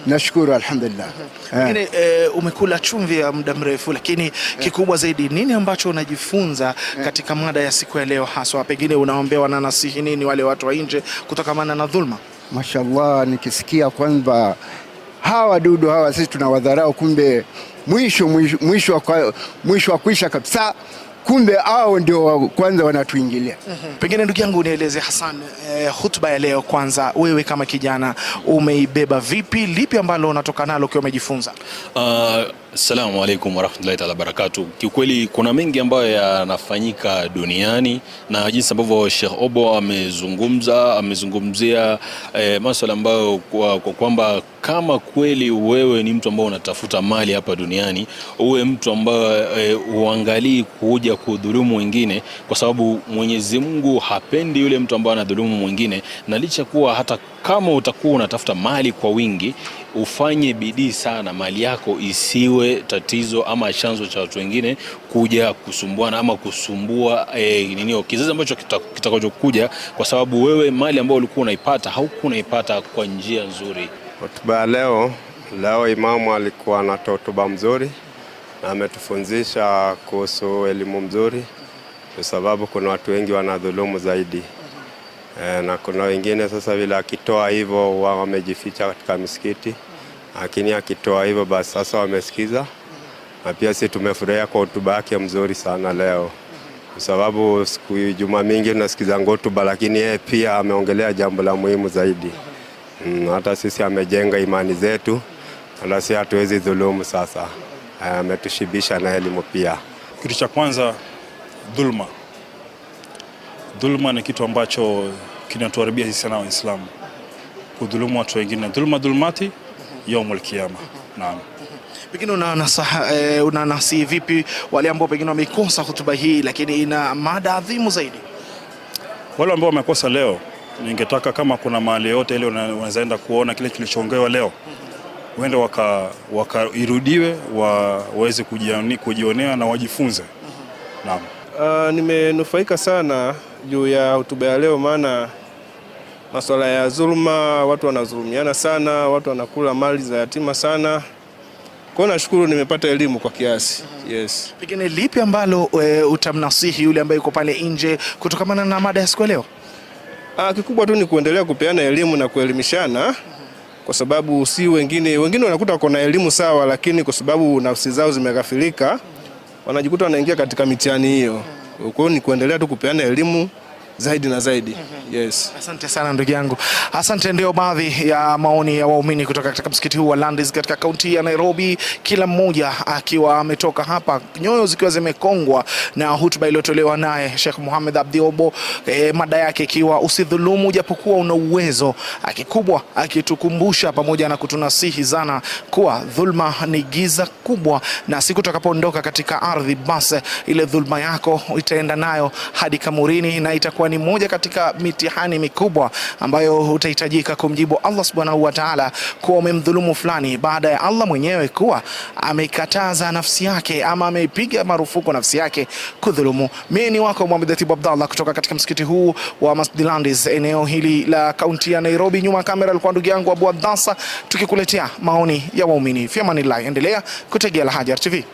Nashukuru alhamdulillah. Lakini umekula chumvi ya muda mrefu, lakini kikubwa zaidi nini ambacho unajifunza katika mada ya siku ya leo, haswa pengine unaombea na nasihi nini wale watu wa nje kutokamana na dhulma? Mashallah, nikisikia kwamba hawa wadudu hawa sisi tunawadharau, kumbe mwisho wa kuisha kabisa, kumbe hao ndio kwanza wanatuingilia. Pengine ndugu yangu unieleze Hassan, hutuba ya leo kwanza, wewe kama kijana umeibeba vipi? Lipi ambalo unatoka nalo ukiwa umejifunza? Assalamu alaikum warahmatullahi ta'ala barakatuh. Kiukweli kuna mengi ambayo yanafanyika duniani, na jinsi ambavyo Sheikh Obo amezungumzia masuala ambayo kwamba kama kweli wewe ni mtu ambaye unatafuta mali hapa duniani, uwe mtu ambaye uangalii kuja kudhulumu wengine, kwa sababu Mwenyezi Mungu hapendi yule mtu ambaye anadhulumu mwingine. Na licha kuwa hata kama utakuwa unatafuta mali kwa wingi, ufanye bidii sana mali yako isiwe tatizo ama chanzo cha watu wengine kuja kusumbuana ama kusumbua kizazi ambacho kitakachokuja, kwa sababu wewe mali ambayo ulikuwa unaipata haukuwa unaipata kwa njia nzuri. Hotuba leo imamu alikuwa na hotuba mzuri na ametufunzisha kuhusu elimu mzuri, kwa sababu kuna watu wengi wanadhulumu zaidi. Na kuna wengine sasa vile akitoa hivyo wamejificha katika misikiti, lakini akitoa hivyo basi sasa wamesikiza. Na pia sisi tumefurahia kwa hotuba yake mzuri sana leo, kwa sababu siku juma mingi tunasikiza hotuba, lakini yeye pia ameongelea jambo la muhimu zaidi. Hata sisi amejenga imani zetu, wala sisi hatuwezi dhulumu. Sasa ametushibisha na elimu pia. Kitu cha kwanza, dhulma ni kitu ambacho kinatuharibia sisi na Waislamu, kudhulumu watu wengine. Dhulmati yaumul kiyama. Naam. Pengine unanasihi vipi wale ambao pengine wamekosa hotuba hii lakini ina mada adhimu zaidi? Wale ambao wamekosa leo, ningetaka kama kuna mahali yote ile unaweza enda kuona kile kilichoongewa leo, uende irudiwe, waweze kujionea na wajifunze. Naam. Nimenufaika sana juu ya hotuba ya leo, maana masuala ya dhulma, watu wanadhulumiana sana, watu wanakula mali za yatima sana. Kwa nashukuru nimepata elimu kwa kiasi. Yes. Pengine lipi ambalo utamnasihi yule ambaye yuko pale nje kutokamana na mada ya siku leo? Kikubwa tu ni kuendelea kupeana elimu na kuelimishana, kwa sababu si wengine wanakuta wako na elimu sawa, lakini kwa sababu nafsi zao zimeghafilika wanajikuta wanaingia katika mitihani hiyo. Kwa hiyo ni kuendelea tu kupeana elimu zaidi na zaidi. Yes. Asante sana ndugu yangu. Asante. Ndio baadhi ya maoni ya waumini kutoka katika msikiti huu wa Landis katika kaunti ya Nairobi, kila mmoja akiwa ametoka hapa nyoyo zikiwa zimekongwa na hotuba iliyotolewa naye Sheikh Mohamed Abdi Obo, mada yake ikiwa usidhulumu japokuwa una uwezo, akikubwa akitukumbusha pamoja na kutunasihi zana kuwa dhulma ni giza kubwa, na siku tutakapoondoka katika ardhi basi ile dhulma yako itaenda nayo hadi kamurini, na itakuwa ni moja katika mitihani mikubwa ambayo utahitajika kumjibu Allah subhanahu wa ta'ala kuwa umemdhulumu fulani, baada ya Allah mwenyewe kuwa amekataza nafsi yake ama ameipiga marufuku nafsi yake kudhulumu. Mimi ni wako Mohamed Atibu Abdallah kutoka katika msikiti huu wa Masjid Landis eneo hili la kaunti ya Nairobi. Nyuma kamera alikuwa ndugu yangu Abu Adasa, tukikuletea maoni ya waumini. Fi amanillah, endelea kutegea Al Hajar TV.